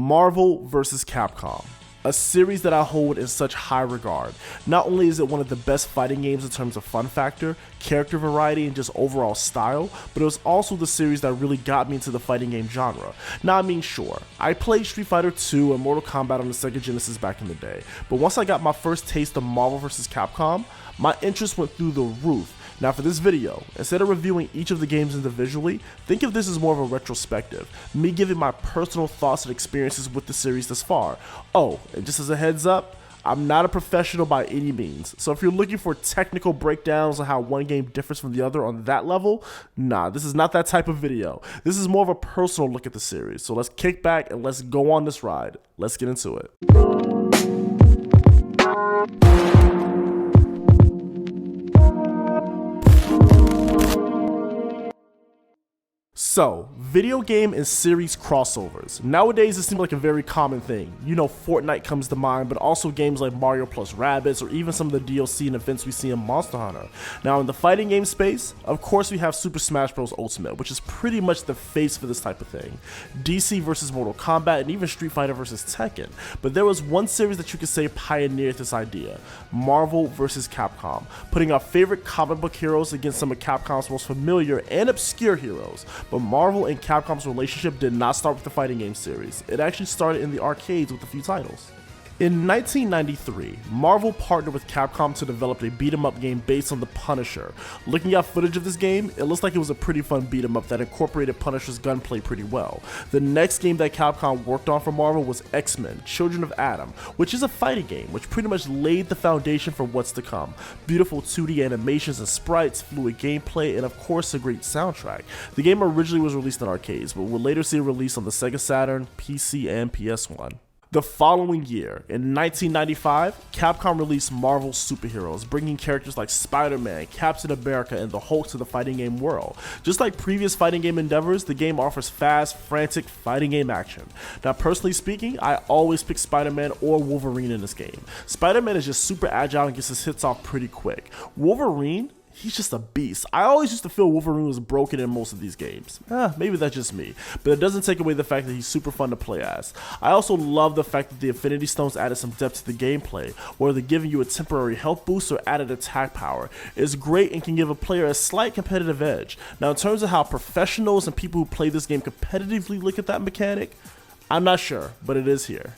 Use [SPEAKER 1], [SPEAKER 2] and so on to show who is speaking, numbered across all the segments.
[SPEAKER 1] Marvel vs. Capcom, a series that I hold in such high regard. Not only is it one of the best fighting games in terms of fun factor, character variety, and just overall style, but it was also the series that really got me into the fighting game genre. Now I mean, sure, I played Street Fighter 2 and Mortal Kombat on the Sega Genesis back in the day, but once I got my first taste of Marvel vs. Capcom, my interest went through the roof. Now for this video, instead of reviewing each of the games individually, think of this as more of a retrospective, me giving my personal thoughts and experiences with the series thus far. Oh, and just as a heads up, I'm not a professional by any means, so if you're looking for technical breakdowns on how one game differs from the other on that level, nah, this is not that type of video. This is more of a personal look at the series, so let's kick back and let's go on this ride. Let's get into it. So, video game and series crossovers. Nowadays, it seems like a very common thing. You know, Fortnite comes to mind, but also games like Mario plus Rabbids, or even some of the DLC and events we see in Monster Hunter. Now, in the fighting game space, of course we have Super Smash Bros. Ultimate, which is pretty much the face for this type of thing. DC versus Mortal Kombat, and even Street Fighter versus Tekken. But there was one series that you could say pioneered this idea, Marvel vs. Capcom, putting our favorite comic book heroes against some of Capcom's most familiar and obscure heroes. But Marvel and Capcom's relationship did not start with the fighting game series. It actually started in the arcades with a few titles. In 1993, Marvel partnered with Capcom to develop a beat-em-up game based on The Punisher. Looking at footage of this game, it looks like it was a pretty fun beat-em-up that incorporated Punisher's gunplay pretty well. The next game that Capcom worked on for Marvel was X-Men: Children of Atom, which is a fighting game which pretty much laid the foundation for what's to come. Beautiful 2D animations and sprites, fluid gameplay, and of course a great soundtrack. The game originally was released in arcades, but would later see a release on the Sega Saturn, PC, and PS1. The following year, in 1995, Capcom released Marvel Superheroes, bringing characters like Spider-Man, Captain America, and the Hulk to the fighting game world. Just like previous fighting game endeavors, the game offers fast, frantic fighting game action. Now, personally speaking, I always pick Spider-Man or Wolverine in this game. Spider-Man is just super agile and gets his hits off pretty quick. Wolverine, he's just a beast. I always used to feel Wolverine was broken in most of these games. Maybe that's just me, but it doesn't take away the fact that he's super fun to play as. I also love the fact that the Infinity Stones added some depth to the gameplay, whether giving you a temporary health boost or added attack power. It's great and can give a player a slight competitive edge. Now, in terms of how professionals and people who play this game competitively look at that mechanic, I'm not sure, but it is here.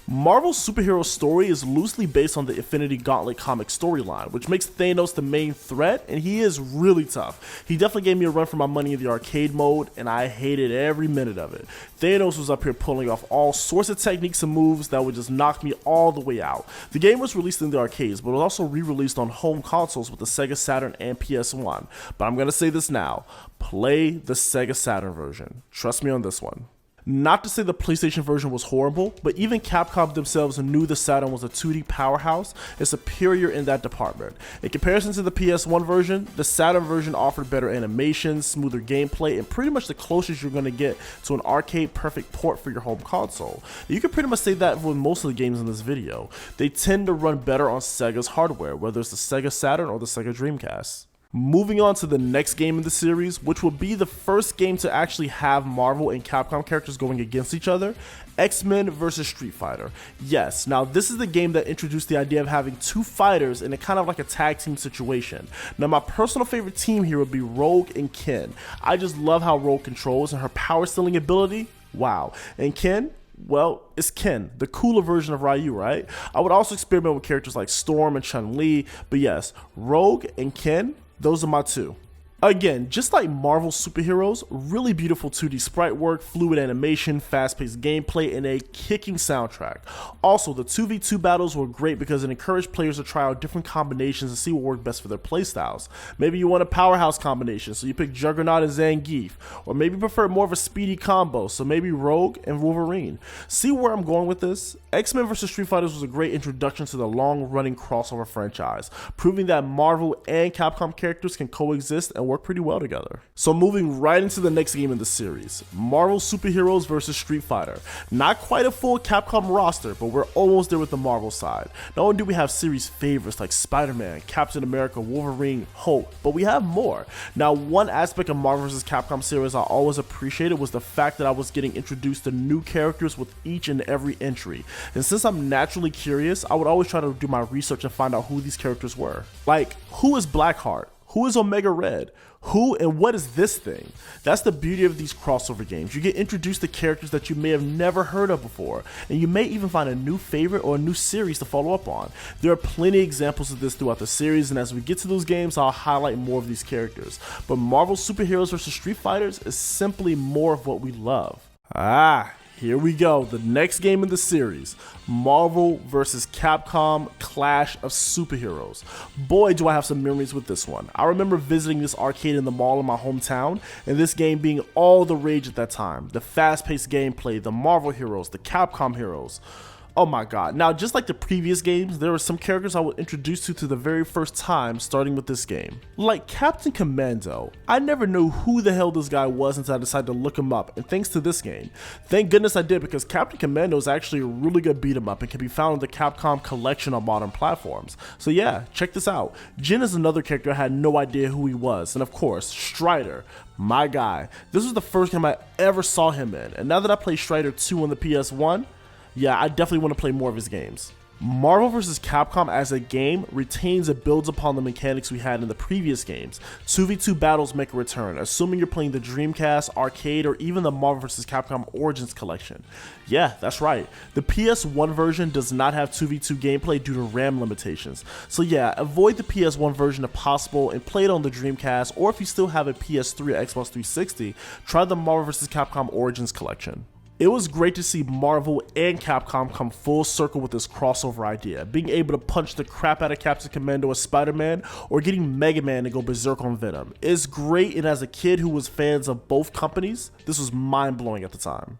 [SPEAKER 1] Marvel's superhero story is loosely based on the Infinity Gauntlet comic storyline, which makes Thanos the main threat, and he is really tough. He definitely gave me a run for my money in the arcade mode, and I hated every minute of it. Thanos was up here pulling off all sorts of techniques and moves that would just knock me all the way out. The game was released in the arcades, but it was also re-released on home consoles with the Sega Saturn and PS1. But I'm gonna say this now, play the Sega Saturn version. Trust me on this one. Not to say the PlayStation version was horrible, but even Capcom themselves knew the Saturn was a 2D powerhouse and superior in that department. In comparison to the PS1 version, the Saturn version offered better animations, smoother gameplay, and pretty much the closest you're going to get to an arcade perfect port for your home console. You can pretty much say that with most of the games in this video. They tend to run better on Sega's hardware, whether it's the Sega Saturn or the Sega Dreamcast. Moving on to the next game in the series, which will be the first game to actually have Marvel and Capcom characters going against each other, X-Men vs. Street Fighter. Yes, now this is the game that introduced the idea of having two fighters in a kind of like a tag team situation. Now my personal favorite team here would be Rogue and Ken. I just love how Rogue controls and her power stealing ability, wow. And Ken? Well, it's Ken, the cooler version of Ryu, right? I would also experiment with characters like Storm and Chun-Li, but yes, Rogue and Ken, those are my two. Again, just like Marvel superheroes, really beautiful 2D sprite work, fluid animation, fast-paced gameplay, and a kicking soundtrack. Also, the 2v2 battles were great because it encouraged players to try out different combinations and see what worked best for their playstyles. Maybe you want a powerhouse combination, so you pick Juggernaut and Zangief, or maybe you prefer more of a speedy combo, so maybe Rogue and Wolverine. See where I'm going with this? X-Men vs. Street Fighter was a great introduction to the long-running crossover franchise, proving that Marvel and Capcom characters can coexist and and work pretty well together. So moving right into the next game in the series, Marvel Superheroes vs Street Fighter. Not quite a full Capcom roster, but we're almost there with the Marvel side. Not only do we have series favorites like Spider-Man, Captain America, Wolverine, Hulk, but we have more. Now, one aspect of Marvel vs Capcom series I always appreciated was the fact that I was getting introduced to new characters with each and every entry. And since I'm naturally curious, I would always try to do my research and find out who these characters were. Like, who is Blackheart? Who is Omega Red? Who and what is this thing? That's the beauty of these crossover games. You get introduced to characters that you may have never heard of before, and you may even find a new favorite or a new series to follow up on. There are plenty of examples of this throughout the series, and as we get to those games, I'll highlight more of these characters. But Marvel Superheroes vs Street Fighters is simply more of what we love. Here we go, the next game in the series, Marvel vs Capcom Clash of Superheroes. Boy, do I have some memories with this one. I remember visiting this arcade in the mall in my hometown, and this game being all the rage at that time. The fast-paced gameplay, the Marvel heroes, the Capcom heroes. Oh my god. Now, just like the previous games, there were some characters I was introduced to the very first time starting with this game. Like Captain Commando. I never knew who the hell this guy was until I decided to look him up, and thanks to this game. Thank goodness I did, because Captain Commando is actually a really good beat 'em up and can be found in the Capcom collection on modern platforms. So yeah, check this out. Jin is another character I had no idea who he was, and of course, Strider. My guy. This was the first game I ever saw him in, and now that I play Strider 2 on the PS1, yeah, I definitely want to play more of his games. Marvel vs Capcom as a game retains and builds upon the mechanics we had in the previous games. 2v2 battles make a return, assuming you're playing the Dreamcast, arcade, or even the Marvel vs Capcom Origins collection. Yeah, that's right. The PS1 version does not have 2v2 gameplay due to RAM limitations. So yeah, avoid the PS1 version if possible and play it on the Dreamcast, or if you still have a PS3 or Xbox 360, try the Marvel vs Capcom Origins collection. It was great to see Marvel and Capcom come full circle with this crossover idea, being able to punch the crap out of Captain Commando as Spider-Man, or getting Mega Man to go berserk on Venom. It's great, and as a kid who was fans of both companies, this was mind-blowing at the time.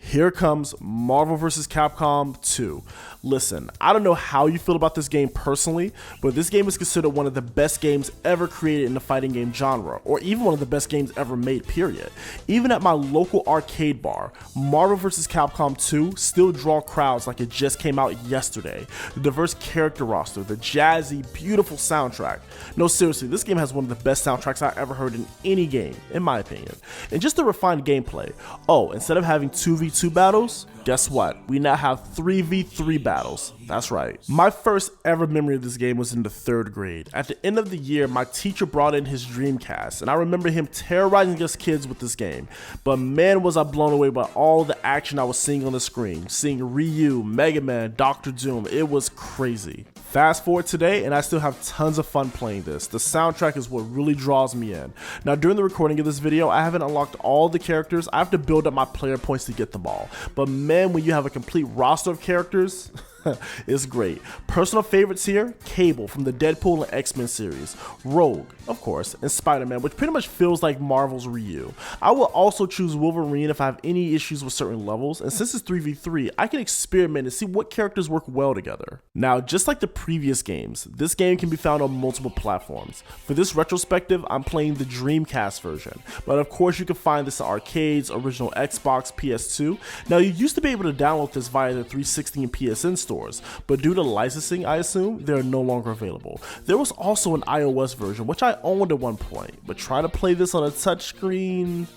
[SPEAKER 1] Here comes Marvel vs Capcom 2. Listen, I don't know how you feel about this game personally, but this game is considered one of the best games ever created in the fighting game genre, or even one of the best games ever made, period. Even at my local arcade bar, Marvel vs Capcom 2 still draw crowds like it just came out yesterday. The diverse character roster, the jazzy, beautiful soundtrack. No, seriously, this game has one of the best soundtracks I ever heard in any game, in my opinion. And just the refined gameplay. Oh, instead of having 2v2 battles, guess what? We now have 3v3 battles. That's right. My first ever memory of this game was in the 3rd grade. At the end of the year, my teacher brought in his Dreamcast, and I remember him terrorizing us kids with this game. But man, was I blown away by all the action I was seeing on the screen. Seeing Ryu, Mega Man, Dr. Doom, it was crazy. Fast forward today, and I still have tons of fun playing this. The soundtrack is what really draws me in. Now, during the recording of this video, I haven't unlocked all the characters. I have to build up my player points to get them all. But man, when you have a complete roster of characters, it's great. Personal favorites here, Cable from the Deadpool and X-Men series, Rogue, of course, and Spider-Man, which pretty much feels like Marvel's Ryu. I will also choose Wolverine if I have any issues with certain levels, and since it's 3v3, I can experiment and see what characters work well together. Now, just like the previous games, this game can be found on multiple platforms. For this retrospective, I'm playing the Dreamcast version, but of course you can find this in arcades, original Xbox, PS2. Now, you used to be able to download this via the 360 and PSN stores, but due to licensing, I assume, they're no longer available. There was also an iOS version, which I owned at one point, but trying to play this on a touchscreen,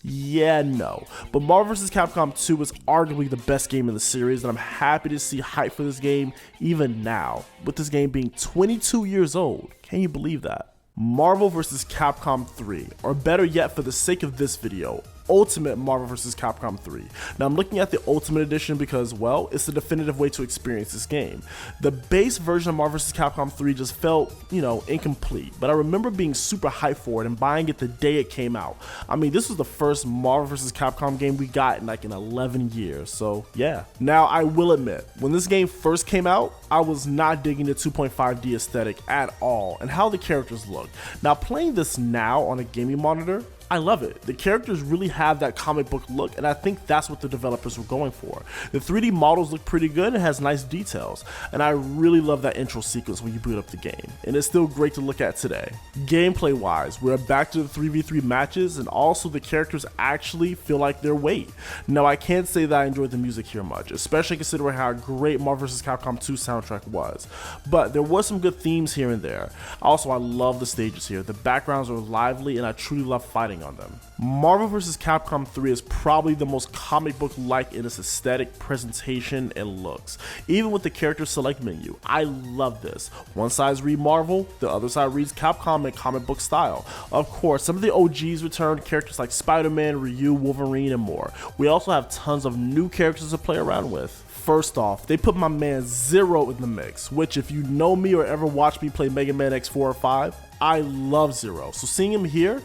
[SPEAKER 1] yeah, no. But Marvel vs Capcom 2 is arguably the best game in the series, and I'm happy to see hype for this game even now, with this game being 22 years old. Can you believe that? Marvel vs Capcom 3, or better yet, for the sake of this video, Ultimate Marvel vs Capcom 3. Now I'm looking at the Ultimate Edition because, well, it's the definitive way to experience this game. The base version of Marvel vs Capcom 3 just felt, incomplete, but I remember being super hyped for it and buying it the day it came out. I mean, this was the first Marvel vs Capcom game we got in like 11 years, so yeah. Now I will admit, when this game first came out, I was not digging the 2.5D aesthetic at all and how the characters look. Now playing this now on a gaming monitor, I love it. The characters really have that comic book look, and I think that's what the developers were going for. The 3D models look pretty good and has nice details, and I really love that intro sequence when you boot up the game, and it's still great to look at today. Gameplay wise, we're back to the 3v3 matches, and also the characters actually feel like their weight. Now I can't say that I enjoyed the music here much, especially considering how great Marvel vs. Capcom 2 soundtrack was, but there were some good themes here and there. Also, I love the stages here. The backgrounds are lively and I truly love fighting on them. Marvel vs. Capcom 3 is probably the most comic book-like in its aesthetic, presentation, and looks. Even with the character select menu, I love this. One side reads Marvel, the other side reads Capcom in comic book style. Of course, some of the OGs returned, characters like Spider-Man, Ryu, Wolverine, and more. We also have tons of new characters to play around with. First off, they put my man Zero in the mix, which if you know me or ever watched me play Mega Man X4 or 5, I love Zero. So seeing him here,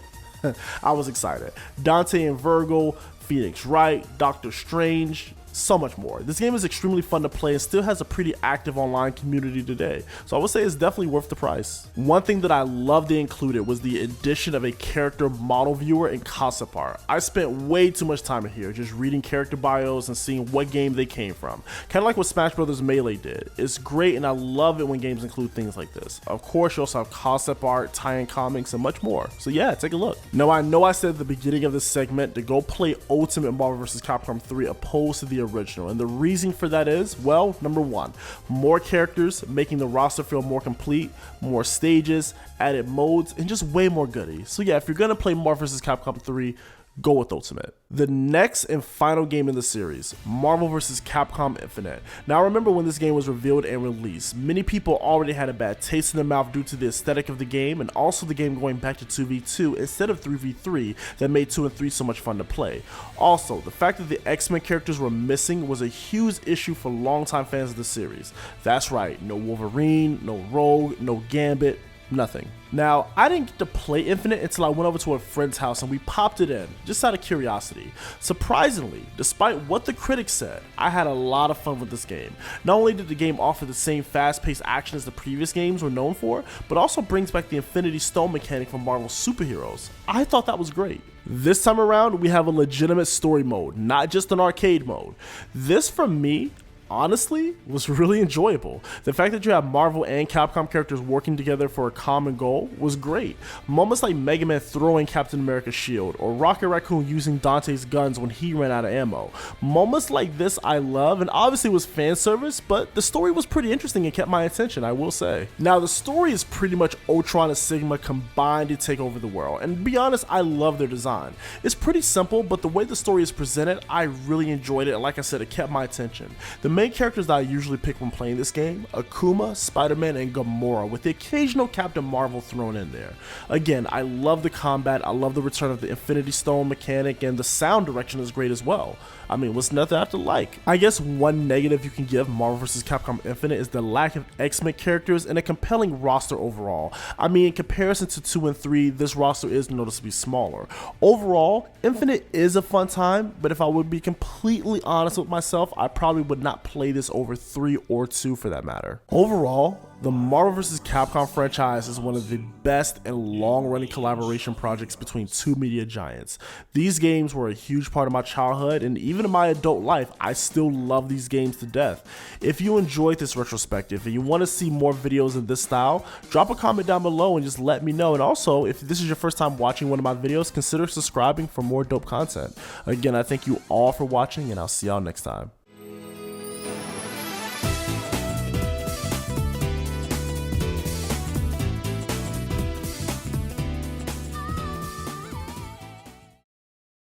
[SPEAKER 1] I was excited. Dante and Virgil, Phoenix Wright, Doctor Strange, so much more. This game is extremely fun to play and still has a pretty active online community today, so I would say it's definitely worth the price. One thing that I love they included was the addition of a character model viewer and concept art. I spent way too much time in here just reading character bios and seeing what game they came from, kind of like what Smash Bros. Melee did. It's great and I love it when games include things like this. Of course, you also have concept art, tie-in comics, and much more, so yeah, take a look. Now I know I said at the beginning of this segment to go play Ultimate Marvel vs. Capcom 3 opposed to the original, and the reason for that is, well, number one, more characters making the roster feel more complete, more stages, added modes, and just way more goodies. So yeah, if you're gonna play Marvel vs. Capcom 3, go with Ultimate. The next and final game in the series, Marvel vs. Capcom Infinite. Now remember when this game was revealed and released, many people already had a bad taste in their mouth due to the aesthetic of the game and also the game going back to 2v2 instead of 3v3 that made 2 and 3 so much fun to play. Also, the fact that the X-Men characters were missing was a huge issue for longtime fans of the series. That's right, no Wolverine, no Rogue, no Gambit, nothing. Now, I didn't get to play Infinite until I went over to a friend's house and we popped it in, just out of curiosity. Surprisingly, despite what the critics said, I had a lot of fun with this game. Not only did the game offer the same fast-paced action as the previous games were known for, but also brings back the Infinity Stone mechanic from Marvel's superheroes. I thought that was great. This time around, we have a legitimate story mode, not just an arcade mode. This, for me, honestly, was really enjoyable. The fact that you have Marvel and Capcom characters working together for a common goal was great. Moments like Mega Man throwing Captain America's shield, or Rocket Raccoon using Dante's guns when he ran out of ammo. Moments like this I love, and obviously it was fan service, but the story was pretty interesting and kept my attention, I will say. Now the story is pretty much Ultron and Sigma combined to take over the world, and to be honest, I love their design. It's pretty simple, but the way the story is presented, I really enjoyed it, and like I said, it kept my attention. The main characters that I usually pick when playing this game, Akuma, Spider-Man, and Gamora, with the occasional Captain Marvel thrown in there. Again, I love the combat, I love the return of the Infinity Stone mechanic, and the sound direction is great as well. I mean, what's nothing not to like? I guess one negative you can give Marvel vs. Capcom Infinite is the lack of X-Men characters and a compelling roster overall. I mean, in comparison to 2 and 3, this roster is noticeably smaller. Overall, Infinite is a fun time, but if I would be completely honest with myself, I probably would not play this over 3 or 2 for that matter. Overall, the Marvel vs. Capcom franchise is one of the best and long-running collaboration projects between two media giants. These games were a huge part of my childhood, and even in my adult life, I still love these games to death. If you enjoyed this retrospective and you want to see more videos in this style, drop a comment down below and just let me know. And also, if this is your first time watching one of my videos, consider subscribing for more dope content. Again, I thank you all for watching, and I'll see y'all next time.